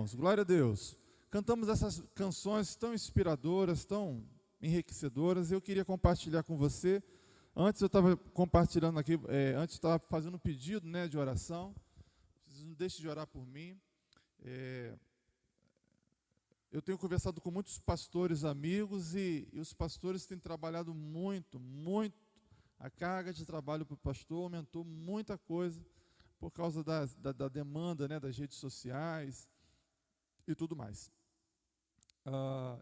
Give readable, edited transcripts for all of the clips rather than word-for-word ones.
irmãos? Glória a Deus. Cantamos essas canções tão inspiradoras, tão enriquecedoras. Eu queria compartilhar com você. Antes eu estava compartilhando aqui, antes estava fazendo um pedido, né, de oração. Não deixe de orar por mim. Eu tenho conversado com muitos pastores amigos e os pastores têm trabalhado muito. A carga de trabalho para o pastor aumentou muita coisa por causa da demanda, né, das redes sociais e tudo mais.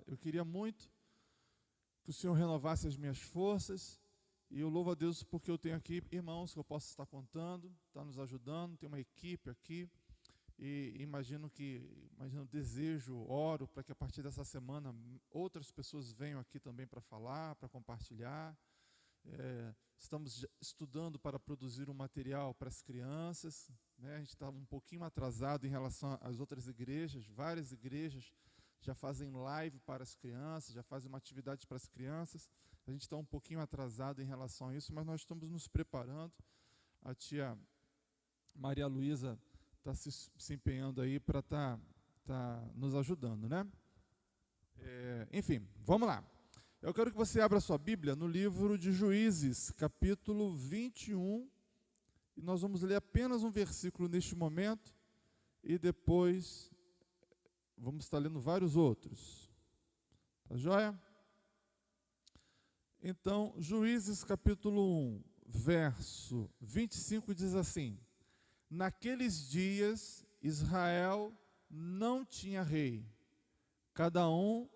Eu queria muito que o Senhor renovasse as minhas forças, e eu louvo a Deus porque eu tenho aqui irmãos que eu posso estar contando, está nos ajudando, tem uma equipe aqui, e desejo, oro para que a partir dessa semana outras pessoas venham aqui também para falar, para compartilhar. Estamos estudando para produzir um material para as crianças, né? A gente está um pouquinho atrasado em relação às outras igrejas. Várias igrejas já fazem live para as crianças, já fazem uma atividade para as crianças. A gente está um pouquinho atrasado em relação a isso, mas nós estamos nos preparando. A tia Maria Luísa está se empenhando aí para estar nos ajudando, né? Enfim, vamos lá. Eu quero que você abra sua Bíblia no livro de Juízes, capítulo 21, e nós vamos ler apenas um versículo neste momento, e depois vamos estar lendo vários outros. Tá joia? Então, Juízes, capítulo 1, verso 25, diz assim: Naqueles dias, Israel não tinha rei, cada um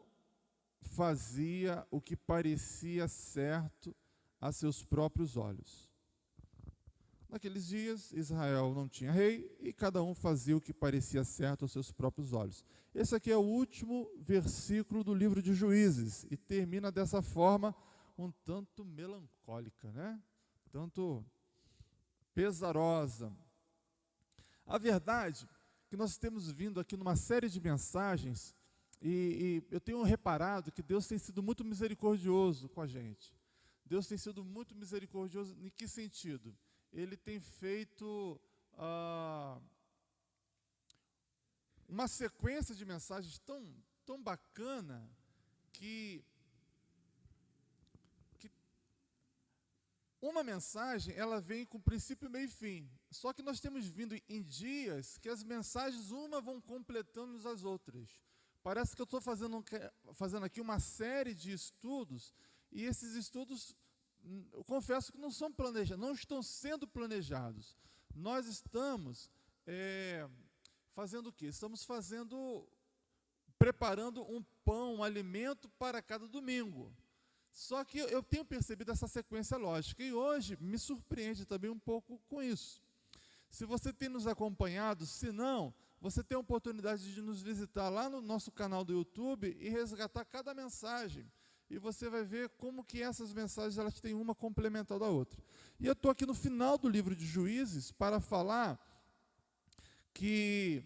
fazia o que parecia certo a seus próprios olhos. Naqueles dias, Israel não tinha rei e cada um fazia o que parecia certo aos seus próprios olhos. Esse aqui é o último versículo do livro de Juízes e termina dessa forma um tanto melancólica, né? Tanto pesarosa. A verdade é que nós temos vindo aqui numa série de mensagens e eu tenho reparado que Deus tem sido muito misericordioso com a gente. Deus tem sido muito misericordioso em que sentido? Ele tem feito uma sequência de mensagens tão bacana que uma mensagem, ela vem com princípio, meio e fim. Só que nós temos vindo em dias que as mensagens, uma vão completando as outras. Parece que eu estou fazendo aqui uma série de estudos, e esses estudos, eu confesso que não são planejados, não estão sendo planejados. Nós estamos fazendo o quê? Estamos preparando um pão, um alimento para cada domingo. Só que eu tenho percebido essa sequência lógica, e hoje me surpreende também um pouco com isso. Se você tem nos acompanhado, se não, você tem a oportunidade de nos visitar lá no nosso canal do YouTube e resgatar cada mensagem. E você vai ver como que essas mensagens elas têm uma complementar da outra. E eu estou aqui no final do livro de Juízes para falar que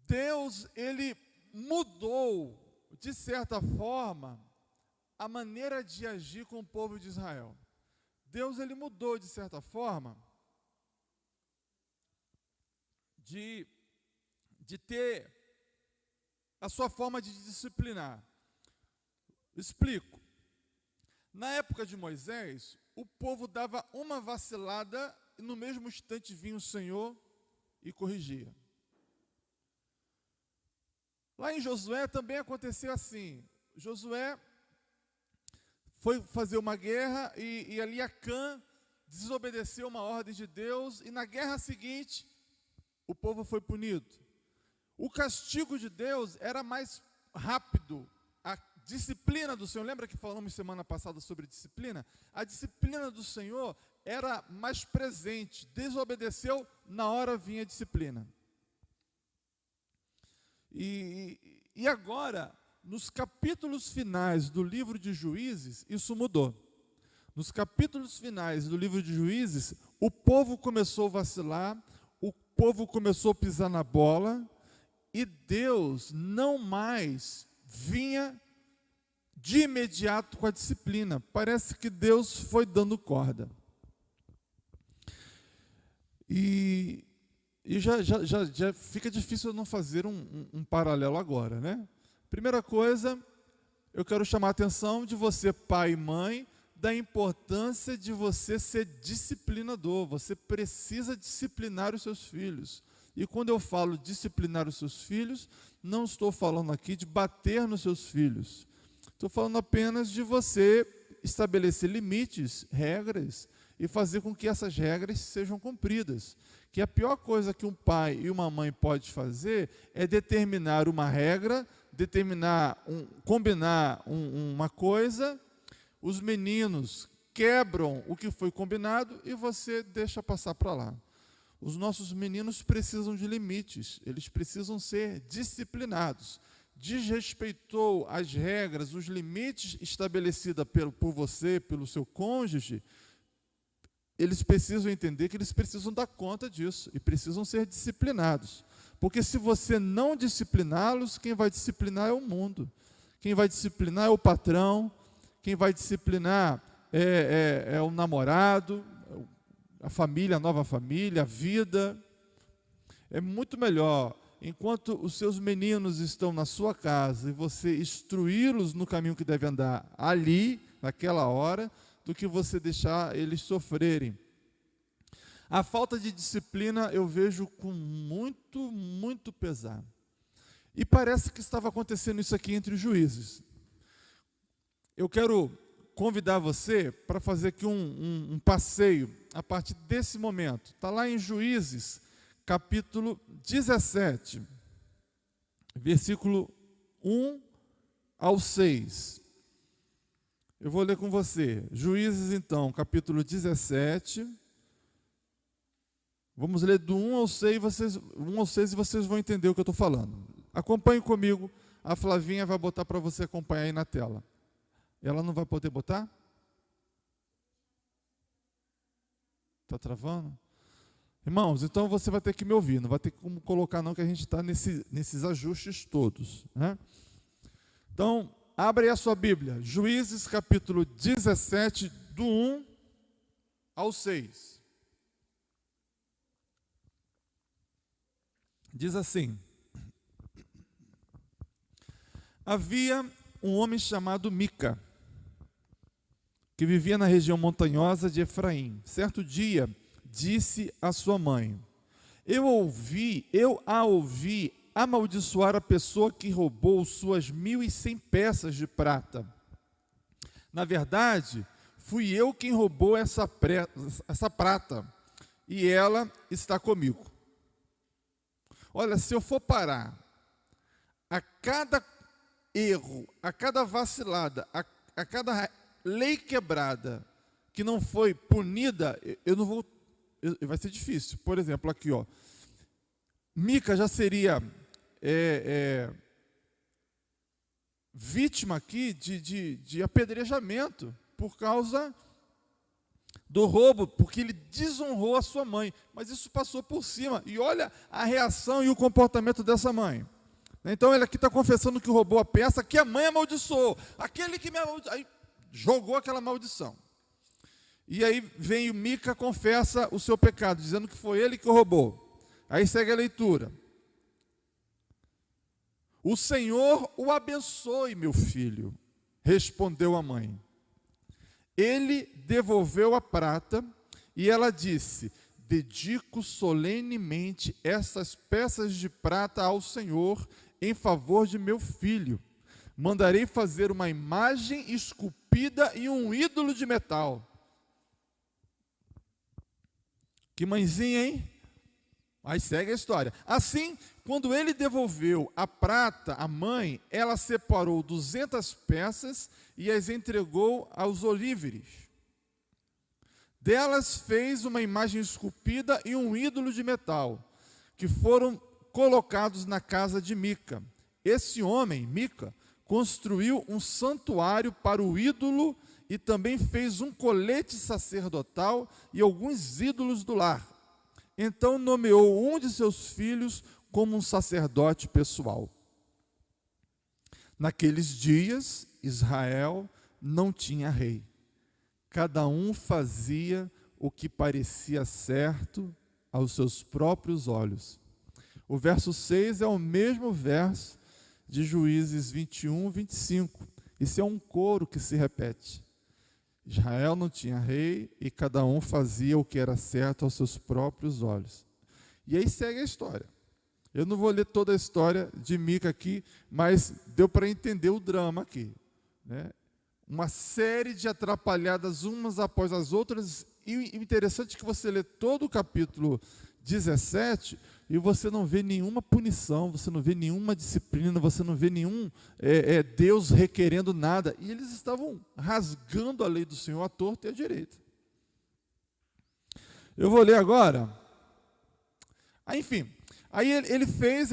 Deus, ele mudou, de certa forma, a maneira de agir com o povo de Israel. Deus, ele mudou, de certa forma, de ter a sua forma de disciplinar. Explico. Na época de Moisés, o povo dava uma vacilada e no mesmo instante vinha o Senhor e corrigia. Lá em Josué também aconteceu assim. Josué foi fazer uma guerra e ali Acã desobedeceu uma ordem de Deus, e na guerra seguinte o povo foi punido. O castigo de Deus era mais rápido. A disciplina do Senhor, lembra que falamos semana passada sobre disciplina? A disciplina do Senhor era mais presente. Desobedeceu, na hora vinha a disciplina. E agora, nos capítulos finais do livro de Juízes, isso mudou. Nos capítulos finais do livro de Juízes, o povo começou a vacilar, o povo começou a pisar na bola, e Deus não mais vinha de imediato com a disciplina. Parece que Deus foi dando corda. E E já fica difícil eu não fazer um paralelo agora, né? Primeira coisa, eu quero chamar a atenção de você, pai e mãe, da importância de você ser disciplinador. Você precisa disciplinar os seus filhos. E quando eu falo disciplinar os seus filhos, não estou falando aqui de bater nos seus filhos. Estou falando apenas de você estabelecer limites, regras, e fazer com que essas regras sejam cumpridas. Que a pior coisa que um pai e uma mãe pode fazer é determinar uma regra, combinar uma coisa, os meninos quebram o que foi combinado e você deixa passar para lá. Os nossos meninos precisam de limites, eles precisam ser disciplinados. Desrespeitou as regras, os limites estabelecidos por você, pelo seu cônjuge, eles precisam entender que eles precisam dar conta disso e precisam ser disciplinados. Porque se você não discipliná-los, quem vai disciplinar é o mundo. Quem vai disciplinar é o patrão, quem vai disciplinar é o namorado, a família, a nova família, a vida. É muito melhor, enquanto os seus meninos estão na sua casa e você instruí-los no caminho que deve andar ali, naquela hora, do que você deixar eles sofrerem. A falta de disciplina eu vejo com muito pesar. E parece que estava acontecendo isso aqui entre os juízes. Eu quero convidar você para fazer aqui um passeio a partir desse momento. Está lá em Juízes, capítulo 17, versículo 1 ao 6. Eu vou ler com você. Juízes, então, capítulo 17. Vamos ler do 1 ao 6, 1 ao 6 e vocês vão entender o que eu estou falando. Acompanhe comigo. A Flavinha vai botar para você acompanhar aí na tela. Ela não vai poder botar? Está travando? Irmãos, então você vai ter que me ouvir. Não vai ter como colocar não, que a gente está nesses ajustes todos, né? Então, abre aí a sua Bíblia. Juízes, capítulo 17, do 1 ao 6. Diz assim: havia um homem chamado Mica, que vivia na região montanhosa de Efraim. Certo dia, disse à sua mãe: eu a ouvi amaldiçoar a pessoa que roubou suas 1.100 peças de prata. Na verdade, fui eu quem roubou essa prata, e ela está comigo. Olha, se eu for parar a cada erro, a cada vacilada, a cada lei quebrada que não foi punida, eu não vou, vai ser difícil. Por exemplo, aqui, ó, Mica já seria vítima aqui de apedrejamento por causa do roubo, porque ele desonrou a sua mãe. Mas isso passou por cima. E olha a reação e o comportamento dessa mãe. Então ele aqui está confessando que roubou a peça que a mãe amaldiçoou. Aquele que me amaldiçoou. Aí jogou aquela maldição. E aí vem o Mica, confessa o seu pecado, dizendo que foi ele que roubou. Aí segue a leitura. O Senhor o abençoe, meu filho, respondeu a mãe. Ele devolveu a prata e ela disse: dedico solenemente essas peças de prata ao Senhor em favor de meu filho. Mandarei fazer uma imagem esculpida e um ídolo de metal. Que mãezinha, hein? Aí segue a história. Assim, quando ele devolveu a prata à mãe, ela separou 200 peças e as entregou aos olíveres. Delas fez uma imagem esculpida e um ídolo de metal, que foram colocados na casa de Mica. Esse homem, Mica, construiu um santuário para o ídolo e também fez um colete sacerdotal e alguns ídolos do lar. Então nomeou um de seus filhos como um sacerdote pessoal. Naqueles dias, Israel não tinha rei. Cada um fazia o que parecia certo aos seus próprios olhos. O verso 6 é o mesmo verso de Juízes 21, 25. Isso é um coro que se repete. Israel não tinha rei e cada um fazia o que era certo aos seus próprios olhos. E aí segue a história. Eu não vou ler toda a história de Mica aqui, mas deu para entender o drama aqui, né? Uma série de atrapalhadas umas após as outras, e o interessante é que você lê todo o capítulo 17 e você não vê nenhuma punição, você não vê nenhuma disciplina, você não vê nenhum Deus requerendo nada. E eles estavam rasgando a lei do Senhor à torta e à direita. Eu vou ler agora. Enfim, aí ele fez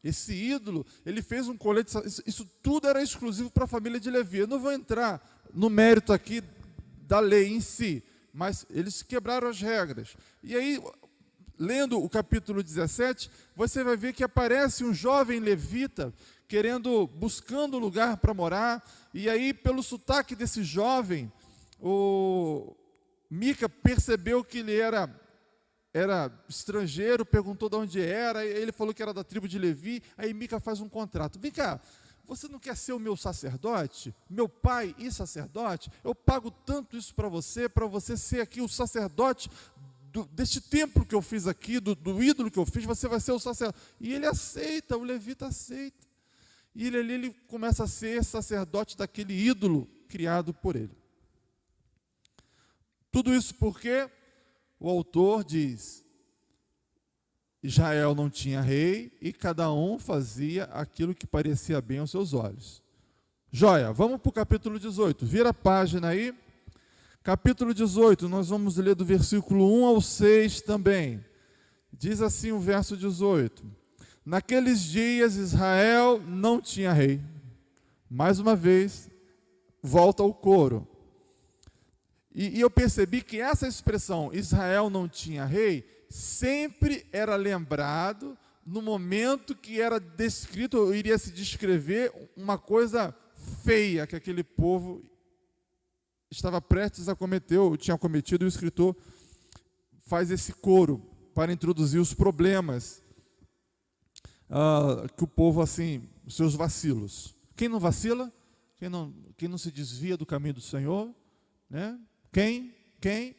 esse ídolo, ele fez um colete, isso tudo era exclusivo para a família de Levi. Eu não vou entrar no mérito aqui da lei em si, mas eles quebraram as regras. E aí, lendo o capítulo 17, você vai ver que aparece um jovem levita buscando um lugar para morar, e aí, pelo sotaque desse jovem, o Mica percebeu que ele era estrangeiro, perguntou de onde era, ele falou que era da tribo de Levi. Aí Mica faz um contrato. Vem cá, você não quer ser o meu sacerdote? Meu pai e sacerdote? Eu pago tanto isso para você ser aqui o sacerdote deste templo que eu fiz aqui, do ídolo que eu fiz, você vai ser o sacerdote. E ele aceita, o levita aceita. E ele começa a ser sacerdote daquele ídolo criado por ele. Tudo isso porque o autor diz: Israel não tinha rei e cada um fazia aquilo que parecia bem aos seus olhos. Joia, vamos para o capítulo 18. Vira a página aí. Capítulo 18, nós vamos ler do versículo 1 ao 6 também. Diz assim o verso 18: Naqueles dias Israel não tinha rei. Mais uma vez, volta ao coro. E eu percebi que essa expressão, Israel não tinha rei, sempre era lembrado no momento que era descrito, ou iria se descrever uma coisa feia que aquele povo estava prestes a cometer, ou tinha cometido, e o escritor faz esse coro para introduzir os problemas que o povo, assim, os seus vacilos. Quem não vacila? Quem não se desvia do caminho do Senhor? Né? Quem?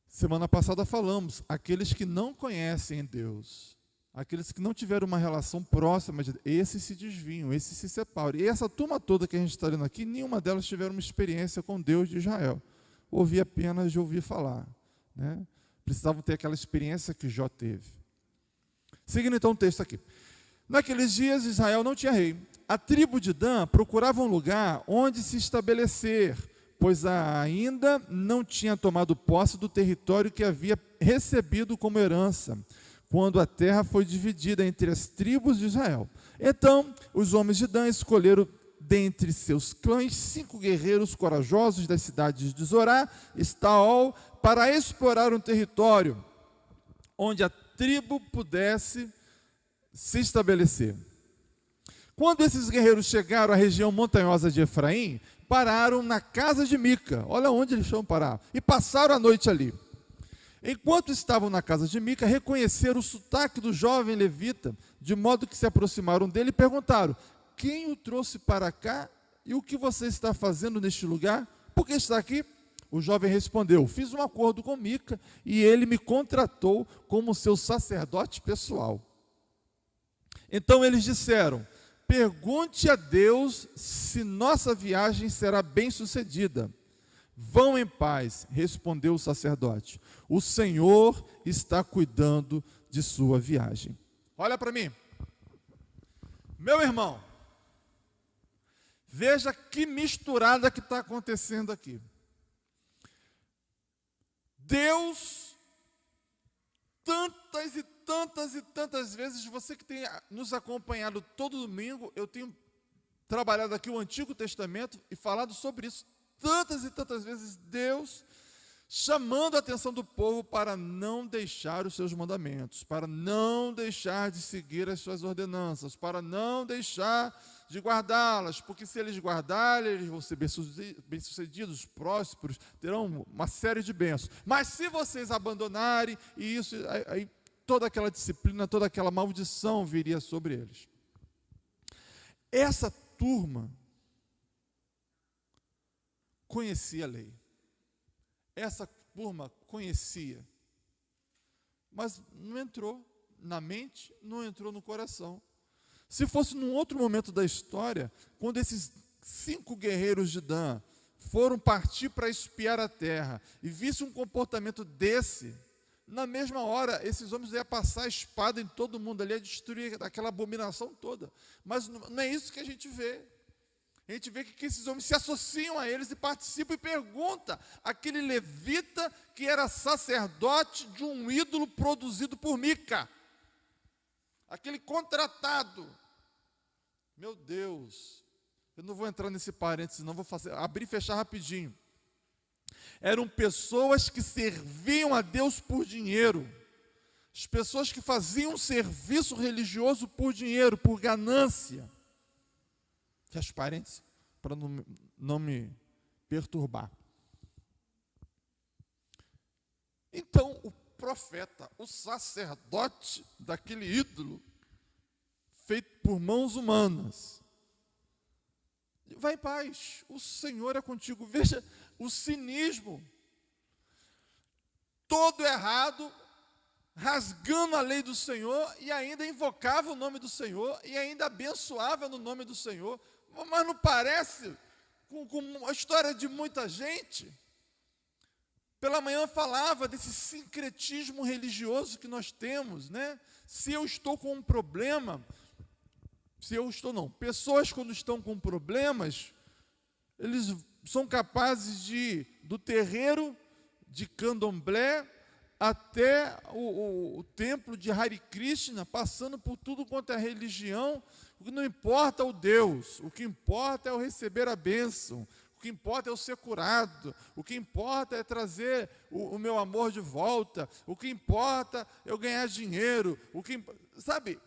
Semana passada falamos, aqueles que não conhecem Deus, aqueles que não tiveram uma relação próxima, esses se desviam, esses se separam. E essa turma toda que a gente está lendo aqui, nenhuma delas tiveram uma experiência com Deus de Israel. Ouvi apenas de ouvir falar, né? Precisavam ter aquela experiência que Jó teve. Seguindo então o texto aqui. Naqueles dias Israel não tinha rei. A tribo de Dan procurava um lugar onde se estabelecer, pois ainda não tinha tomado posse do território que havia recebido como herança, quando a terra foi dividida entre as tribos de Israel. Então, os homens de Dan escolheram dentre seus clãs 5 guerreiros corajosos das cidades de Zorá, Estaol, para explorar um território onde a tribo pudesse se estabelecer. Quando esses guerreiros chegaram à região montanhosa de Efraim, pararam na casa de Mica. Olha onde eles foram parar. E passaram a noite ali. Enquanto estavam na casa de Mica, reconheceram o sotaque do jovem levita, de modo que se aproximaram dele e perguntaram: quem o trouxe para cá e o que você está fazendo neste lugar? Por que está aqui? O jovem respondeu: fiz um acordo com Mica e ele me contratou como seu sacerdote pessoal. Então eles disseram: pergunte a Deus se nossa viagem será bem-sucedida. Vão em paz, respondeu o sacerdote. O Senhor está cuidando de sua viagem. Olha para mim. Meu irmão, veja que misturada que está acontecendo aqui. Deus, tantas vezes, você que tem nos acompanhado todo domingo, eu tenho trabalhado aqui o Antigo Testamento e falado sobre isso, tantas vezes, Deus chamando a atenção do povo para não deixar os seus mandamentos, para não deixar de seguir as suas ordenanças, para não deixar de guardá-las, porque se eles guardarem, eles vão ser bem-sucedidos, prósperos, terão uma série de bênçãos. Mas se vocês abandonarem, e isso, aí toda aquela disciplina, toda aquela maldição viria sobre eles. Essa turma conhecia a lei. Essa turma conhecia, mas não entrou na mente, não entrou no coração. Se fosse num outro momento da história, quando esses 5 guerreiros de Dan foram partir para espiar a terra e vissem um comportamento desse, na mesma hora, esses homens iam passar a espada em todo mundo ali, ia destruir aquela abominação toda. Mas não é isso que a gente vê. A gente vê que esses homens se associam a eles e participam e pergunta aquele levita que era sacerdote de um ídolo produzido por Mica. Aquele contratado. Meu Deus, eu não vou entrar nesse parênteses, não vou abrir e fechar rapidinho. Eram pessoas que serviam a Deus por dinheiro. As pessoas que faziam serviço religioso por dinheiro, por ganância. Fecha parênteses, para não me perturbar. Então, o profeta, o sacerdote daquele ídolo, feito por mãos humanas, vai em paz, o Senhor é contigo. Veja o cinismo, todo errado, rasgando a lei do Senhor, e ainda invocava o nome do Senhor, e ainda abençoava no nome do Senhor. Mas não parece com a história de muita gente? Pela manhã falava desse sincretismo religioso que nós temos, né? Se eu estou com um problema, pessoas quando estão com problemas, eles são capazes de ir do terreiro de Candomblé até o templo de Hare Krishna, passando por tudo quanto é religião. O que não importa é o Deus, o que importa é o receber a bênção, o que importa é eu ser curado, o que importa é trazer o meu amor de volta, o que importa é eu ganhar dinheiro, sabe,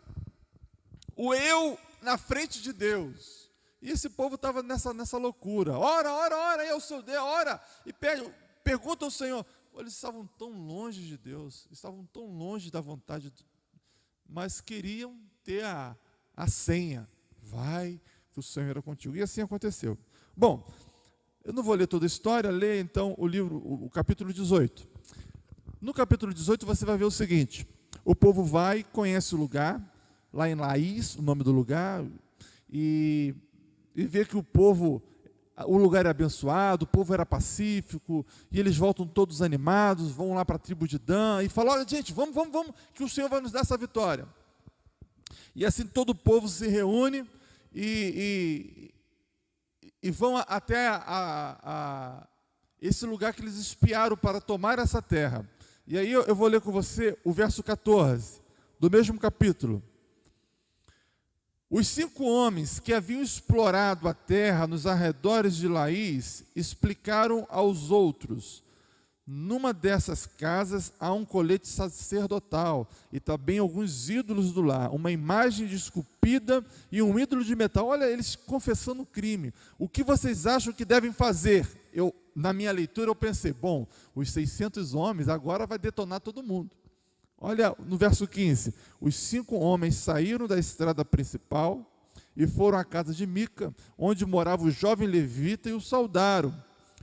o eu na frente de Deus. E esse povo estava nessa loucura. Ora, é o seu Deus, ora, e pergunta ao Senhor. Eles estavam tão longe de Deus, estavam tão longe da vontade, mas queriam ter a senha. Vai, que o Senhor era contigo. E assim aconteceu. Bom, eu não vou ler toda a história, leia então o livro, o capítulo 18. No capítulo 18 você vai ver o seguinte: o povo vai, conhece o lugar, lá em Laís, o nome do lugar, e vê que o lugar é abençoado, o povo era pacífico, e eles voltam todos animados, vão lá para a tribo de Dan, e falam: olha gente, vamos, que o Senhor vai nos dar essa vitória. E assim todo o povo se reúne, e vão até esse lugar que eles espiaram para tomar essa terra. E aí eu vou ler com você o verso 14, do mesmo capítulo. Os 5 homens que haviam explorado a terra nos arredores de Laís explicaram aos outros: numa dessas casas há um colete sacerdotal e também alguns ídolos do lar, uma imagem esculpida e um ídolo de metal. Olha, eles confessando o crime. O que vocês acham que devem fazer? Na minha leitura eu pensei, bom, os 600 homens agora vai detonar todo mundo. Olha, no verso 15, os 5 homens saíram da estrada principal e foram à casa de Mica, onde morava o jovem levita, e o saudaram.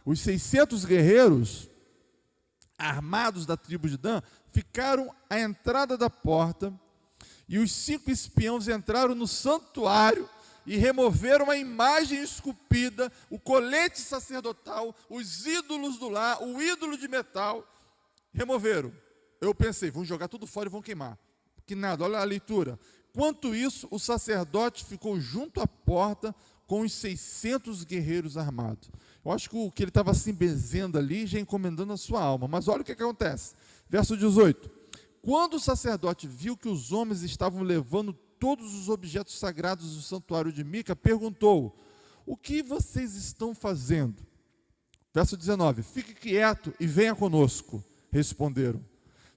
Os 600 guerreiros, armados da tribo de Dan, ficaram à entrada da porta, e os 5 espiões entraram no santuário e removeram a imagem esculpida, o colete sacerdotal, os ídolos do lar, o ídolo de metal, removeram. Eu pensei, vão jogar tudo fora e vão queimar. Que nada, olha a leitura. Quanto isso, o sacerdote ficou junto à porta com os 600 guerreiros armados. Eu acho que o que ele estava se benzendo ali, já encomendando a sua alma. Mas olha o que acontece. Verso 18. Quando o sacerdote viu que os homens estavam levando todos os objetos sagrados do santuário de Mica, perguntou: o que vocês estão fazendo? Verso 19. Fique quieto e venha conosco. Responderam: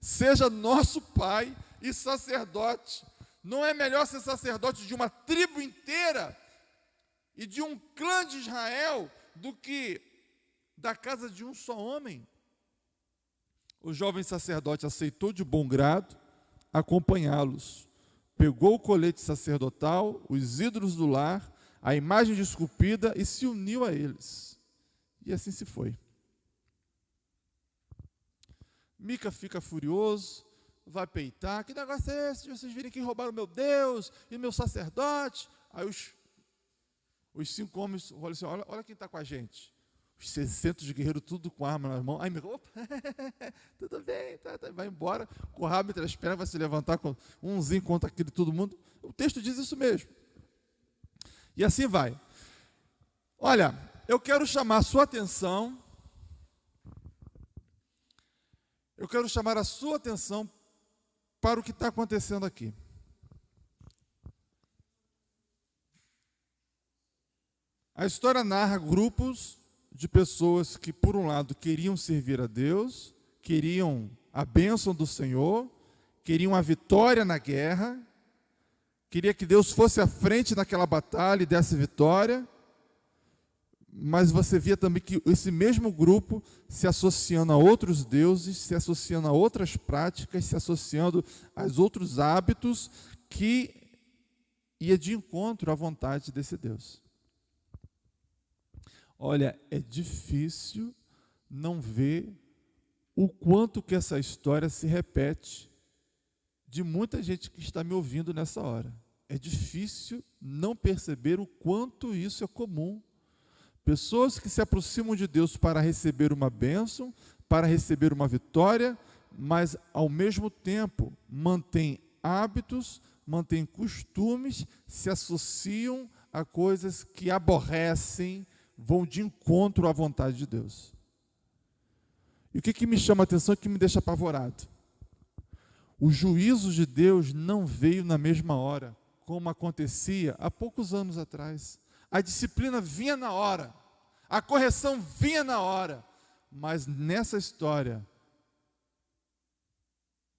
seja nosso pai e sacerdote. Não é melhor ser sacerdote de uma tribo inteira e de um clã de Israel do que da casa de um só homem. O jovem sacerdote aceitou de bom grado acompanhá-los. Pegou o colete sacerdotal, os ídolos do lar, a imagem esculpida e se uniu a eles. E assim se foi. Mica fica furioso, vai peitar. Que negócio é esse? Vocês virem aqui roubar o meu Deus e o meu sacerdote? Aí os 5 homens olham assim, olha quem está com a gente. Os 600 guerreiros, tudo com arma nas mãos. Aí Mica, opa, tudo bem, tá, vai embora, com o rabo entre as pernas, vai se levantar com umzinho contra aquele todo mundo. O texto diz isso mesmo. E assim vai. Olha, eu quero chamar a sua atenção. Eu quero chamar a sua atenção para o que está acontecendo aqui. A história narra grupos de pessoas que, por um lado, queriam servir a Deus, queriam a bênção do Senhor, queriam a vitória na guerra, queria que Deus fosse à frente naquela batalha e desse vitória, mas você via também que esse mesmo grupo se associando a outros deuses, se associando a outras práticas, se associando a outros hábitos que ia de encontro à vontade desse Deus. Olha, é difícil não ver o quanto que essa história se repete de muita gente que está me ouvindo nessa hora. É difícil não perceber o quanto isso é comum. Pessoas que se aproximam de Deus para receber uma bênção, para receber uma vitória, mas ao mesmo tempo mantêm hábitos, mantêm costumes, se associam a coisas que aborrecem, vão de encontro à vontade de Deus. E o que me chama a atenção e que me deixa apavorado? O juízo de Deus não veio na mesma hora, como acontecia há poucos anos atrás. A disciplina vinha na hora, a correção vinha na hora, mas nessa história,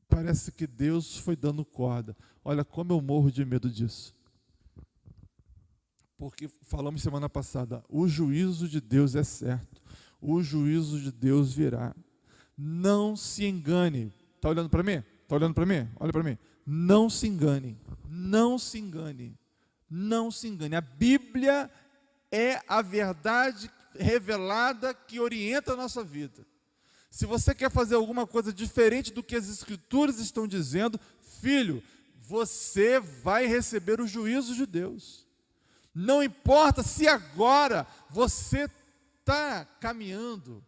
parece que Deus foi dando corda. Olha como eu morro de medo disso. Porque falamos semana passada, o juízo de Deus é certo, o juízo de Deus virá. Não se engane. Está olhando para mim? Está olhando para mim? Olha para mim. Não se engane, não se engane, não se engane. A Bíblia é a verdade revelada que orienta a nossa vida. Se você quer fazer alguma coisa diferente do que as Escrituras estão dizendo, filho, você vai receber o juízo de Deus. Não importa se agora você está caminhando.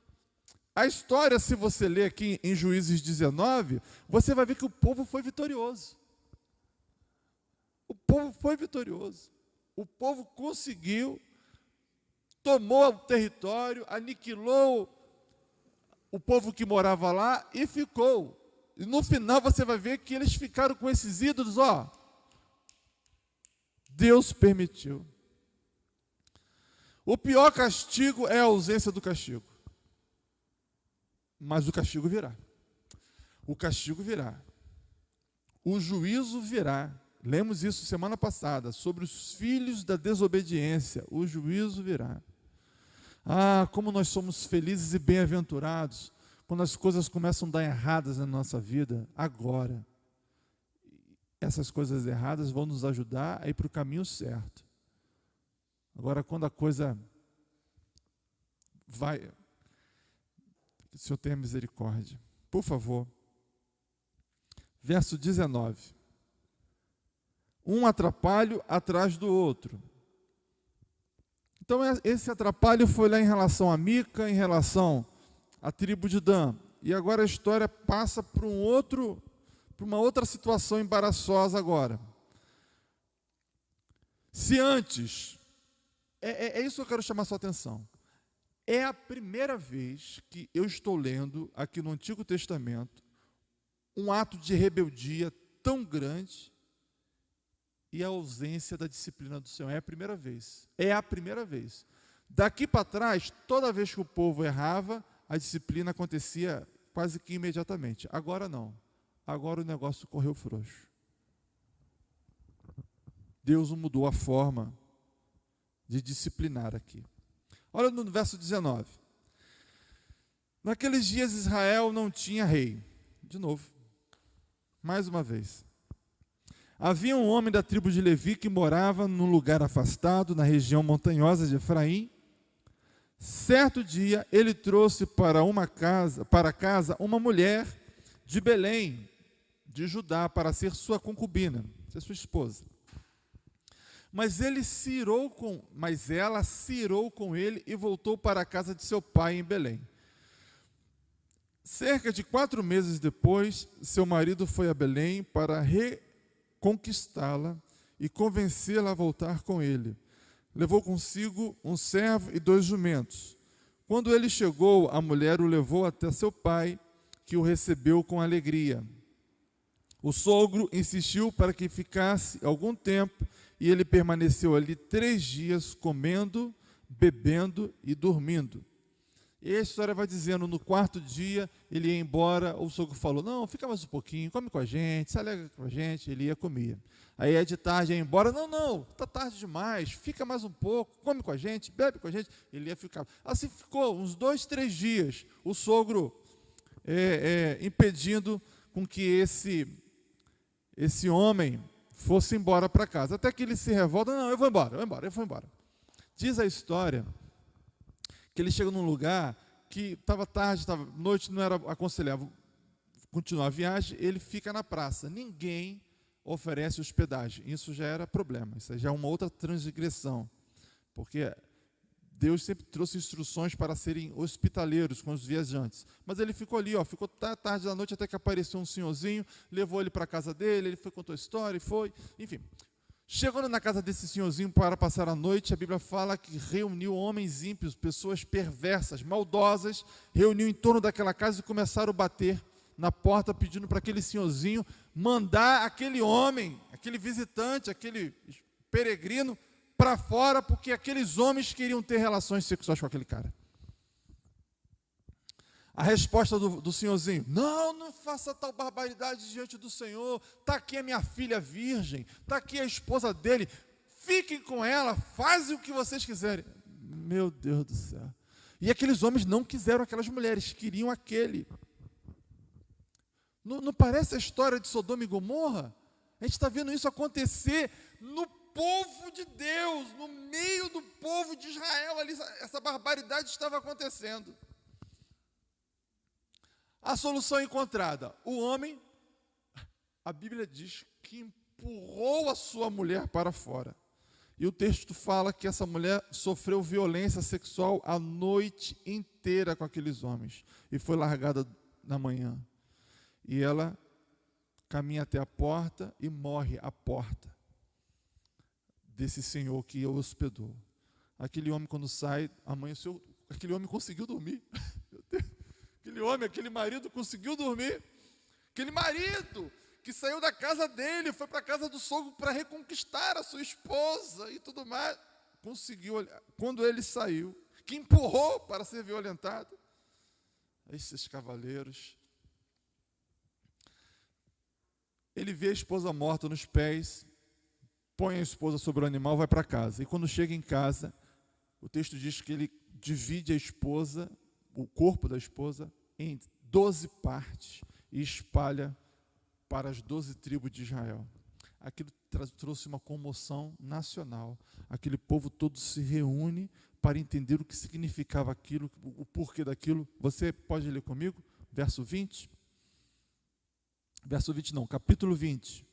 A história, se você ler aqui em Juízes 19, você vai ver que o povo foi vitorioso. O povo foi vitorioso. O povo conseguiu, tomou o território, aniquilou o povo que morava lá e ficou. E no final você vai ver que eles ficaram com esses ídolos, Deus permitiu. O pior castigo é a ausência do castigo. Mas o castigo virá. O castigo virá. O juízo virá. Lemos isso semana passada, sobre os filhos da desobediência. O juízo virá. Ah, como nós somos felizes e bem-aventurados quando as coisas começam a dar erradas na nossa vida, agora. Essas coisas erradas vão nos ajudar a ir para o caminho certo. Agora, quando a coisa vai, que o Senhor tenha misericórdia. Por favor. Verso 19. Um atrapalho atrás do outro. Então, esse atrapalho foi lá em relação a Mica, em relação à tribo de Dan. E agora a história passa para uma outra situação embaraçosa agora. Se antes, é isso que eu quero chamar a sua atenção. É a primeira vez que eu estou lendo aqui no Antigo Testamento um ato de rebeldia tão grande e a ausência da disciplina do Senhor. É a primeira vez. É a primeira vez. Daqui para trás, toda vez que o povo errava, a disciplina acontecia quase que imediatamente. Agora não. Agora o negócio correu frouxo. Deus mudou a forma de disciplinar aqui. Olha no verso 19. Naqueles dias Israel não tinha rei. De novo, mais uma vez. Havia um homem da tribo de Levi que morava num lugar afastado, na região montanhosa de Efraim. Certo dia, ele trouxe para casa uma mulher de Belém, de Judá, para ser sua concubina, ser sua esposa. Mas ela se irou com ele e voltou para a casa de seu pai em Belém. Cerca de 4 meses depois, seu marido foi a Belém para reconquistá-la e convencê-la a voltar com ele. Levou consigo um servo e 2 jumentos. Quando ele chegou, a mulher o levou até seu pai, que o recebeu com alegria. O sogro insistiu para que ficasse algum tempo, e ele permaneceu ali 3 dias, comendo, bebendo e dormindo. E a história vai dizendo, no 4º dia, ele ia embora, o sogro falou, não, fica mais um pouquinho, come com a gente, se alegra com a gente, ele ia comer. Aí é de tarde, ia embora, não, está tarde demais, fica mais um pouco, come com a gente, bebe com a gente, ele ia ficar. Assim ficou uns 2, 3 dias, o sogro impedindo com que esse homem fosse embora para casa, até que ele se revolta, não, eu vou embora. Diz a história que ele chega num lugar que estava tarde, estava noite, não era aconselhável continuar a viagem, ele fica na praça. Ninguém oferece hospedagem. Isso já era problema, isso já é uma outra transgressão, porque Deus sempre trouxe instruções para serem hospitaleiros com os viajantes. Mas ele ficou ali, ficou tarde da noite até que apareceu um senhorzinho, levou ele para a casa dele, ele contou a história e foi, enfim. Chegando na casa desse senhorzinho para passar a noite, a Bíblia fala que reuniu homens ímpios, pessoas perversas, maldosas, reuniu em torno daquela casa e começaram a bater na porta, pedindo para aquele senhorzinho mandar aquele homem, aquele visitante, aquele peregrino, para fora, porque aqueles homens queriam ter relações sexuais com aquele cara. A resposta do senhorzinho, não faça tal barbaridade diante do Senhor, está aqui a minha filha virgem, está aqui a esposa dele, fiquem com ela, fazem o que vocês quiserem. Meu Deus do céu. E aqueles homens não quiseram aquelas mulheres, queriam aquele. Não parece a história de Sodoma e Gomorra? A gente está vendo isso acontecer no povo de Deus, no meio do povo de Israel, ali, essa barbaridade estava acontecendo. A solução encontrada, o homem, a Bíblia diz que empurrou a sua mulher para fora. E o texto fala que essa mulher sofreu violência sexual a noite inteira com aqueles homens. E foi largada na manhã. E ela caminha até a porta e morre à porta desse senhor que o hospedou. Aquele homem, quando sai, amanheceu, aquele homem conseguiu dormir. Aquele marido conseguiu dormir. Aquele marido que saiu da casa dele, foi para a casa do sogro para reconquistar a sua esposa e tudo mais, conseguiu, quando ele saiu, que empurrou para ser violentado, esses cavaleiros, ele vê a esposa morta nos pés, põe a esposa sobre o animal, vai para casa, e quando chega em casa, o texto diz que ele divide a esposa, o corpo da esposa, em 12 partes, e espalha para as 12 tribos de Israel. Aquilo trouxe uma comoção nacional. Aquele povo todo se reúne para entender o que significava aquilo, o porquê daquilo. Você pode ler comigo? Verso 20? Verso 20 não, capítulo 20.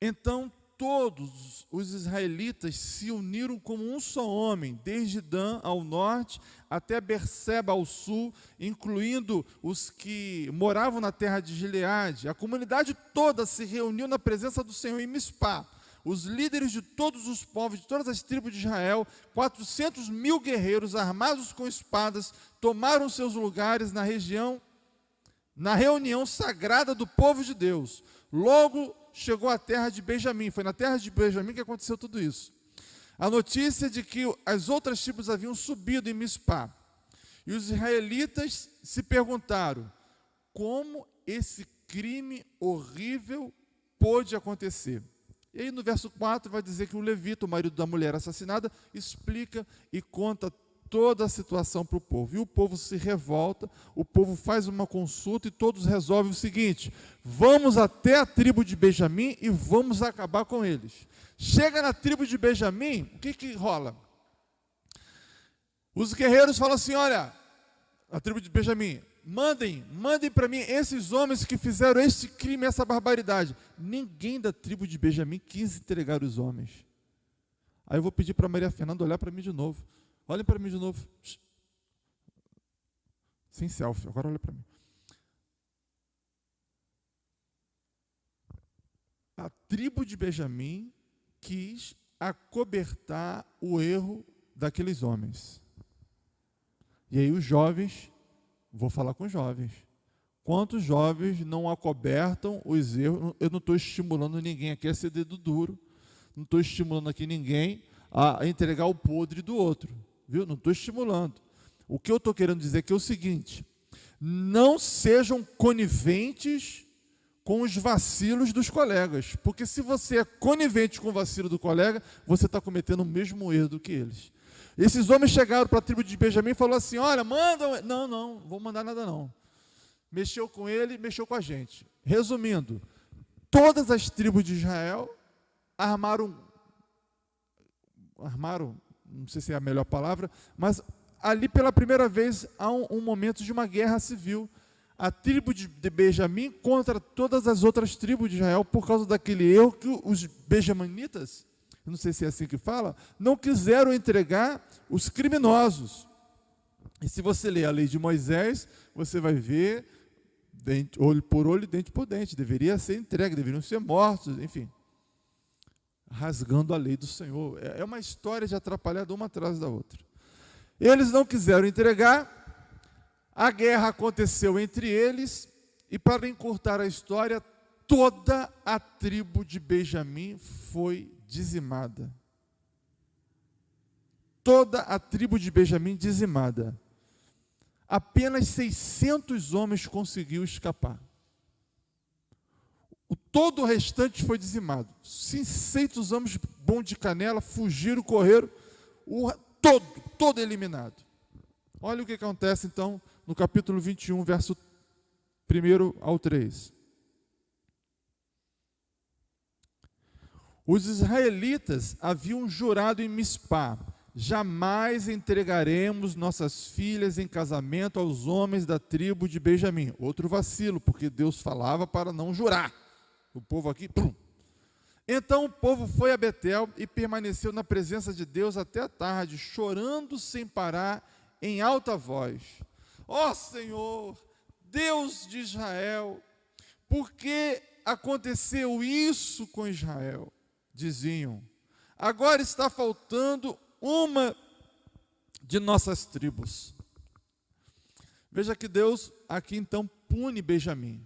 Então todos os israelitas se uniram como um só homem, desde Dan ao norte até Berseba ao sul, incluindo os que moravam na terra de Gileade. A comunidade toda se reuniu na presença do Senhor em Mispá. Os líderes de todos os povos, de todas as tribos de Israel, 400.000 guerreiros armados com espadas, tomaram seus lugares na reunião sagrada do povo de Deus. Logo chegou à terra de Benjamim, foi na terra de Benjamim que aconteceu tudo isso. A notícia de que as outras tribos haviam subido em Mispá. E os israelitas se perguntaram, como esse crime horrível pôde acontecer? E aí no verso 4 vai dizer que o levita, o marido da mulher assassinada, explica e conta toda a situação para o povo. E o povo se revolta, o povo faz uma consulta e todos resolvem o seguinte: vamos até a tribo de Benjamim e vamos acabar com eles. Chega na tribo de Benjamim, o que rola? Os guerreiros falam assim: olha, a tribo de Benjamim, mandem para mim esses homens que fizeram este crime, essa barbaridade. Ninguém da tribo de Benjamim quis entregar os homens. Aí eu vou pedir para Maria Fernanda olhar para mim de novo. Olhem para mim de novo. Sem selfie, agora olha para mim. A tribo de Benjamim quis acobertar o erro daqueles homens. E aí os jovens, vou falar com os jovens. Quantos jovens não acobertam os erros? Eu não estou estimulando ninguém aqui a ser dedo duro. Não estou estimulando aqui ninguém a entregar o podre do outro. Viu? Não estou estimulando. O que eu estou querendo dizer aqui é o seguinte: não sejam coniventes com os vacilos dos colegas, porque se você é conivente com o vacilo do colega, você está cometendo o mesmo erro do que eles. Esses homens chegaram para a tribo de Benjamim e falaram assim: olha, manda... Não vou mandar nada não. Mexeu com ele, mexeu com a gente. Resumindo, todas as tribos de Israel armaram, não sei se é a melhor palavra, mas ali pela primeira vez há um momento de uma guerra civil. A tribo de Benjamim contra todas as outras tribos de Israel, por causa daquele erro que os benjaminitas, não sei se é assim que fala, não quiseram entregar os criminosos. E se você ler a lei de Moisés, você vai ver, olho por olho, dente por dente, deveria ser entregue, deveriam ser mortos, enfim. Rasgando a lei do Senhor. É uma história de atrapalhada uma atrás da outra. Eles não quiseram entregar, a guerra aconteceu entre eles, e para encurtar a história, toda a tribo de Benjamim foi dizimada. Toda a tribo de Benjamim dizimada. Apenas 600 homens conseguiu escapar. Todo o restante foi dizimado. 600 homens bons de canela fugiram, correram, todo eliminado. Olha o que acontece então no capítulo 21, verso 1 ao 3. Os israelitas haviam jurado em Mispá: jamais entregaremos nossas filhas em casamento aos homens da tribo de Benjamim. Outro vacilo, porque Deus falava para não jurar. O povo aqui, pum. Então o povo foi a Betel e permaneceu na presença de Deus até a tarde, chorando sem parar em alta voz: ó Senhor, Deus de Israel, por que aconteceu isso com Israel? Diziam: agora está faltando uma de nossas tribos. Veja que Deus aqui então pune Benjamim.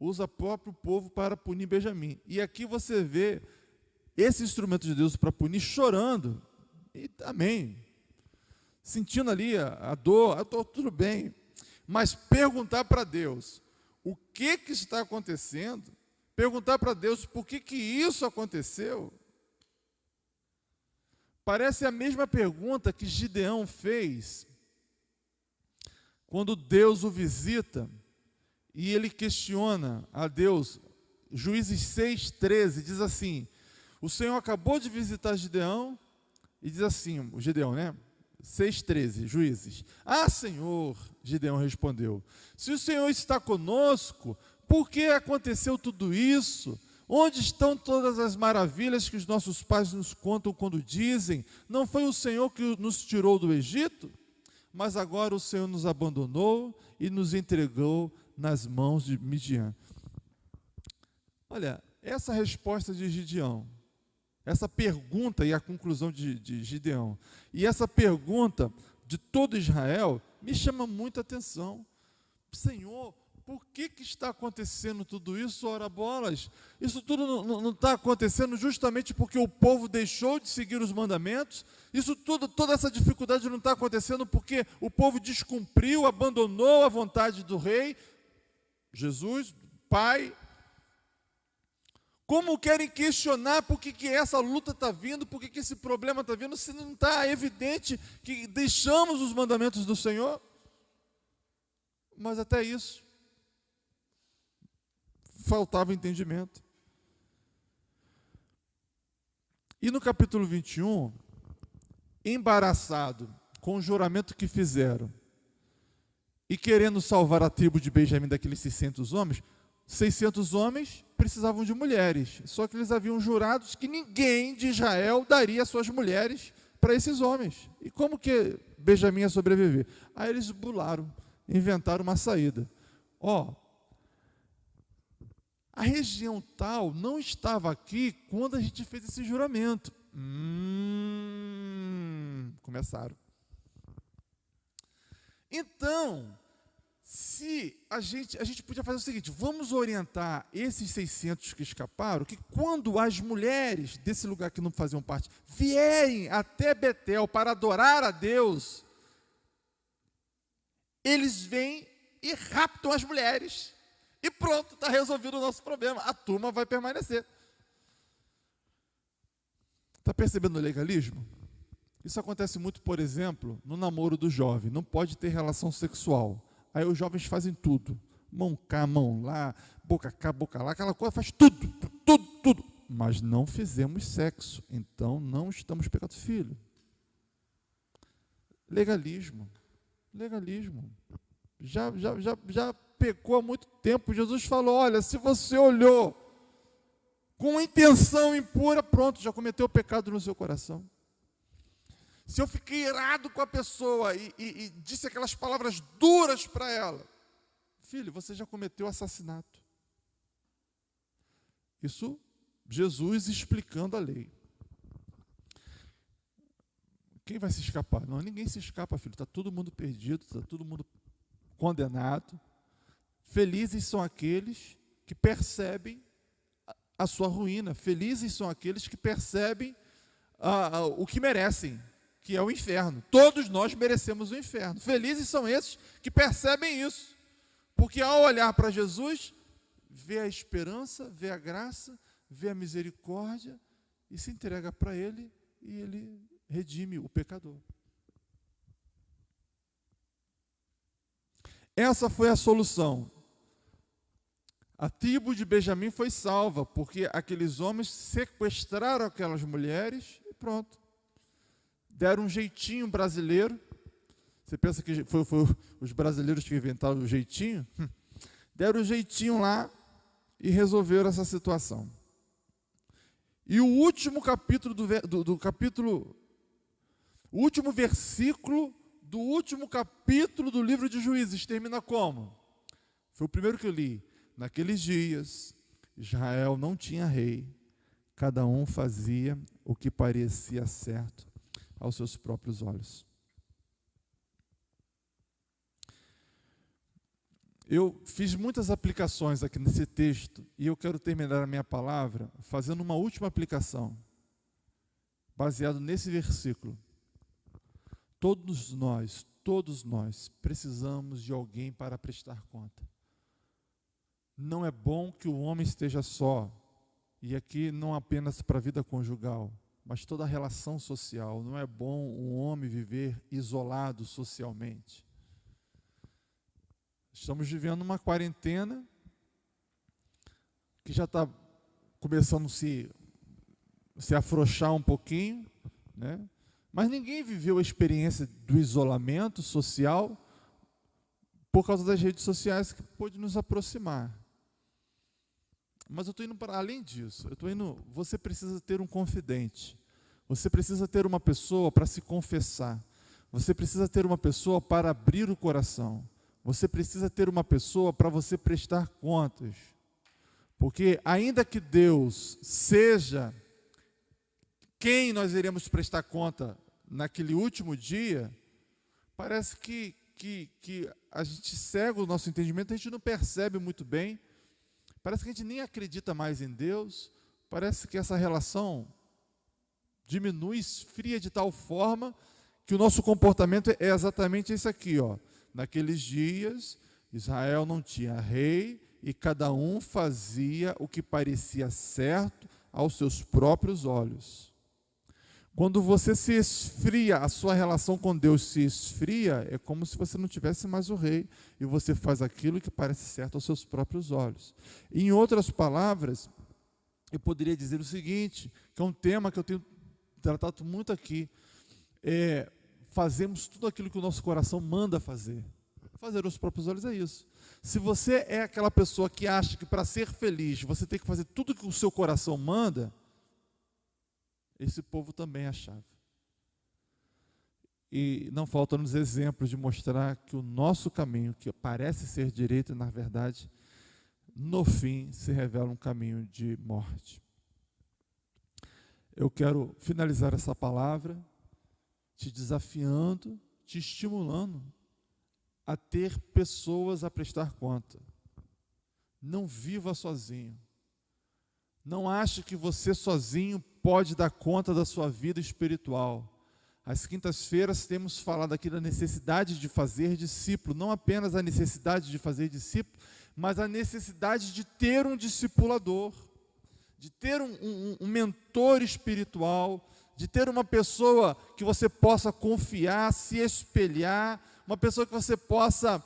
Usa o próprio povo para punir Benjamim. E aqui você vê esse instrumento de Deus para punir chorando. E amém. Sentindo ali a dor, tudo bem. Mas perguntar para Deus o que está acontecendo, perguntar para Deus por que isso aconteceu, parece a mesma pergunta que Gideão fez quando Deus o visita e ele questiona a Deus. Juízes 6:13 diz assim: o Senhor acabou de visitar Gideão e diz assim, o Gideão, né? 6:13, Juízes: ah, Senhor, Gideão respondeu, se o Senhor está conosco, por que aconteceu tudo isso? Onde estão todas as maravilhas que os nossos pais nos contam quando dizem: não foi o Senhor que nos tirou do Egito? Mas agora o Senhor nos abandonou e nos entregou nas mãos de Midian. Olha, essa resposta de Gideão, essa pergunta e a conclusão de Gideão, e essa pergunta de todo Israel, me chama muita atenção. Senhor, por que está acontecendo tudo isso, ora bolas? Isso tudo não está acontecendo justamente porque o povo deixou de seguir os mandamentos? Isso tudo, toda essa dificuldade não está acontecendo porque o povo descumpriu, abandonou a vontade do rei, Jesus, Pai? Como querem questionar por que essa luta está vindo, por que esse problema está vindo, se não está evidente que deixamos os mandamentos do Senhor? Mas até isso, faltava entendimento. E no capítulo 21, embaraçado com o juramento que fizeram e querendo salvar a tribo de Benjamim daqueles 600 homens precisavam de mulheres. Só que eles haviam jurado que ninguém de Israel daria suas mulheres para esses homens. E como que Benjamim ia sobreviver? Aí eles bularam, inventaram uma saída. A região tal não estava aqui quando a gente fez esse juramento. Começaram. Então, se a gente podia fazer o seguinte, vamos orientar esses 600 que escaparam, que quando as mulheres desse lugar que não faziam parte vierem até Betel para adorar a Deus, eles vêm e raptam as mulheres. E pronto, está resolvido o nosso problema. A turma vai permanecer. Está percebendo o legalismo? Isso acontece muito, por exemplo, no namoro do jovem. Não pode ter relação sexual. Aí os jovens fazem tudo. Mão cá, mão lá, boca cá, boca lá. Aquela coisa faz tudo. Mas não fizemos sexo. Então não estamos pecando filho. Legalismo. Já pecou há muito tempo. Jesus falou, olha, se você olhou com intenção impura, pronto, já cometeu o pecado no seu coração. Se eu fiquei irado com a pessoa e disse aquelas palavras duras para ela, filho, você já cometeu assassinato. Isso, Jesus explicando a lei. Quem vai se escapar? Não, ninguém se escapa, filho. Está todo mundo perdido, está todo mundo condenado. Felizes são aqueles que percebem a sua ruína. Felizes são aqueles que percebem o que merecem, que é o inferno. Todos nós merecemos o inferno. Felizes são esses que percebem isso. Porque ao olhar para Jesus, vê a esperança, vê a graça, vê a misericórdia e se entrega para Ele e Ele redime o pecador. Essa foi a solução. A tribo de Benjamim foi salva, porque aqueles homens sequestraram aquelas mulheres e pronto. Deram um jeitinho brasileiro. Você pensa que foi os brasileiros que inventaram o jeitinho? Deram um jeitinho lá e resolveram essa situação. E o último capítulo o último versículo do último capítulo do livro de Juízes termina como? Foi o primeiro que eu li. Naqueles dias, Israel não tinha rei, cada um fazia o que parecia certo aos seus próprios olhos. Eu fiz muitas aplicações aqui nesse texto e eu quero terminar a minha palavra fazendo uma última aplicação, baseado nesse versículo. Todos nós precisamos de alguém para prestar conta. Não é bom que o homem esteja só, e aqui não apenas para a vida conjugal, mas toda a relação social. Não é bom o homem viver isolado socialmente. Estamos vivendo uma quarentena que já está começando a se afrouxar um pouquinho, né? Mas ninguém viveu a experiência do isolamento social por causa das redes sociais que pôde nos aproximar. Mas eu estou indo para além disso. Você precisa ter um confidente. Você precisa ter uma pessoa para se confessar. Você precisa ter uma pessoa para abrir o coração. Você precisa ter uma pessoa para você prestar contas. Porque ainda que Deus seja quem nós iremos prestar conta naquele último dia, parece que a gente cega o nosso entendimento, a gente não percebe muito bem, parece que a gente nem acredita mais em Deus, parece que essa relação diminui, esfria de tal forma que o nosso comportamento é exatamente esse aqui, ó. Naqueles dias, Israel não tinha rei, e cada um fazia o que parecia certo aos seus próprios olhos. Quando você se esfria, a sua relação com Deus se esfria, é como se você não tivesse mais o rei, e você faz aquilo que parece certo aos seus próprios olhos. Em outras palavras, eu poderia dizer o seguinte, que é um tema que eu tenho tratado muito aqui, fazemos tudo aquilo que o nosso coração manda fazer. Fazer aos próprios olhos é isso. Se você é aquela pessoa que acha que para ser feliz você tem que fazer tudo que o seu coração manda, esse povo também é a chave. E não faltam-nos exemplos de mostrar que o nosso caminho, que parece ser direito, na verdade, no fim, se revela um caminho de morte. Eu quero finalizar essa palavra te desafiando, te estimulando a ter pessoas a prestar conta. Não viva sozinho. Não ache que você sozinho pode dar conta da sua vida espiritual. Às quintas-feiras temos falado aqui da necessidade de fazer discípulo, não apenas a necessidade de fazer discípulo, mas a necessidade de ter um discipulador, de ter um mentor espiritual, de ter uma pessoa que você possa confiar, se espelhar, uma pessoa que você possa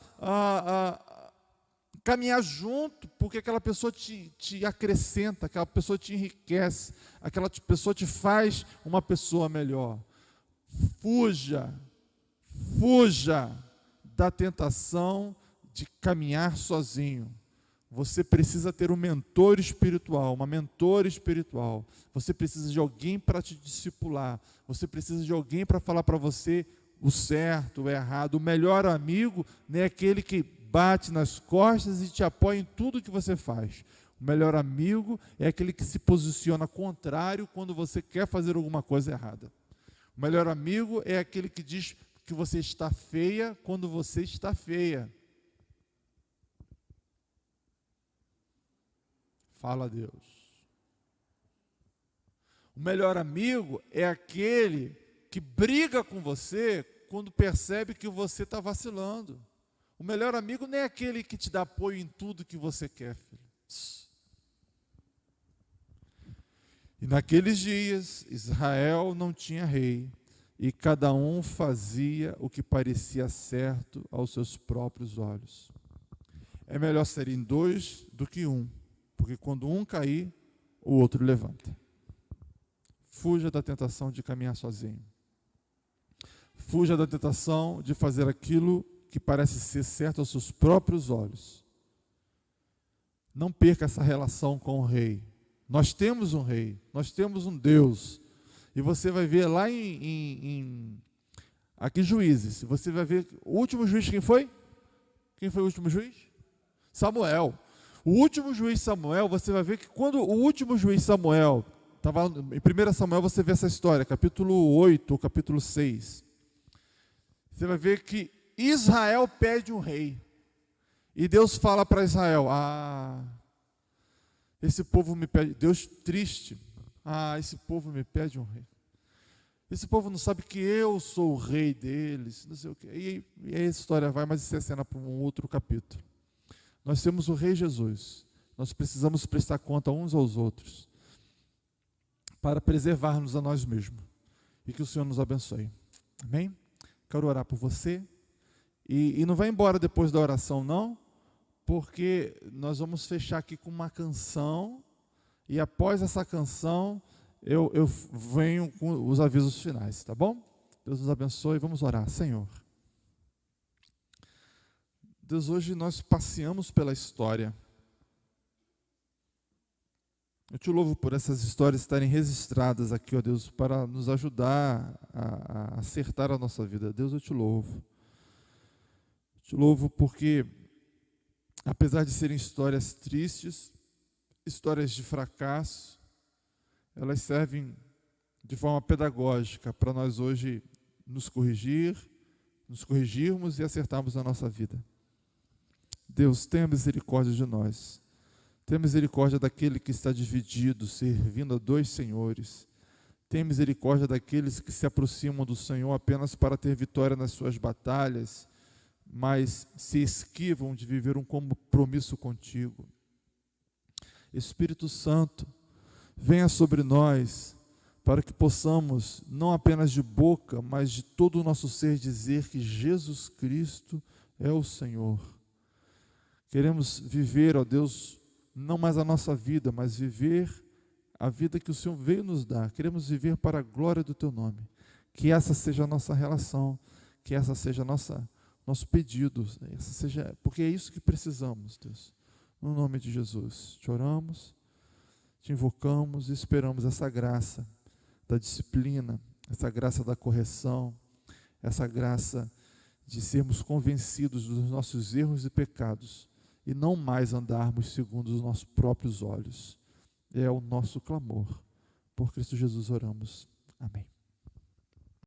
caminhar junto, porque aquela pessoa te acrescenta, aquela pessoa te enriquece, aquela pessoa te faz uma pessoa melhor. Fuja da tentação de caminhar sozinho. Você precisa ter um mentor espiritual, uma mentora espiritual. Você precisa de alguém para te discipular. Você precisa de alguém para falar para você o certo, o errado. O melhor amigo não é aquele que bate nas costas e te apoia em tudo que você faz. O melhor amigo é aquele que se posiciona contrário quando você quer fazer alguma coisa errada. O melhor amigo é aquele que diz que você está feia quando você está feia. Fala a Deus. O melhor amigo é aquele que briga com você quando percebe que você está vacilando. O melhor amigo não é aquele que te dá apoio em tudo que você quer, filho. E naqueles dias, Israel não tinha rei, e cada um fazia o que parecia certo aos seus próprios olhos. É melhor serem dois do que um, porque quando um cair, o outro levanta. Fuja da tentação de caminhar sozinho. Fuja da tentação de fazer aquilo que parece ser certo aos seus próprios olhos. Não perca essa relação com o rei. Nós temos um rei, nós temos um Deus. E você vai ver lá aqui Juízes, você vai ver o último juiz quem foi? Quem foi o último juiz? Samuel. O último juiz Samuel, você vai ver que quando o último juiz Samuel, estava em 1 Samuel você vê essa história, capítulo 8 ou capítulo 6. Você vai ver que Israel pede um rei. E Deus fala para Israel, esse povo me pede, Deus triste, esse povo me pede um rei. Esse povo não sabe que eu sou o rei deles, não sei o quê. E aí a história vai, mas isso é cena para um outro capítulo. Nós temos o rei Jesus. Nós precisamos prestar conta uns aos outros para preservar-nos a nós mesmos. E que o Senhor nos abençoe. Amém? Quero orar por você. E não vai embora depois da oração, não, porque nós vamos fechar aqui com uma canção. E após essa canção, eu venho com os avisos finais, tá bom? Deus nos abençoe, vamos orar. Senhor, Deus, hoje nós passeamos pela história. Eu te louvo por essas histórias estarem registradas aqui, ó Deus, para nos ajudar a acertar a nossa vida. Deus, eu te louvo. Te louvo porque, apesar de serem histórias tristes, histórias de fracasso, elas servem de forma pedagógica para nós hoje nos corrigirmos e acertarmos a nossa vida. Deus, tenha misericórdia de nós. Tenha misericórdia daquele que está dividido, servindo a dois senhores. Tenha misericórdia daqueles que se aproximam do Senhor apenas para ter vitória nas suas batalhas, mas se esquivam de viver um compromisso contigo. Espírito Santo, venha sobre nós, para que possamos, não apenas de boca, mas de todo o nosso ser, dizer que Jesus Cristo é o Senhor. Queremos viver, ó Deus, não mais a nossa vida, mas viver a vida que o Senhor veio nos dar. Queremos viver para a glória do Teu nome. Que essa seja a nossa relação, que essa seja nosso pedido, porque é isso que precisamos, Deus. No nome de Jesus, te oramos, te invocamos e esperamos essa graça da disciplina, essa graça da correção, essa graça de sermos convencidos dos nossos erros e pecados e não mais andarmos segundo os nossos próprios olhos. É o nosso clamor. Por Cristo Jesus oramos. Amém.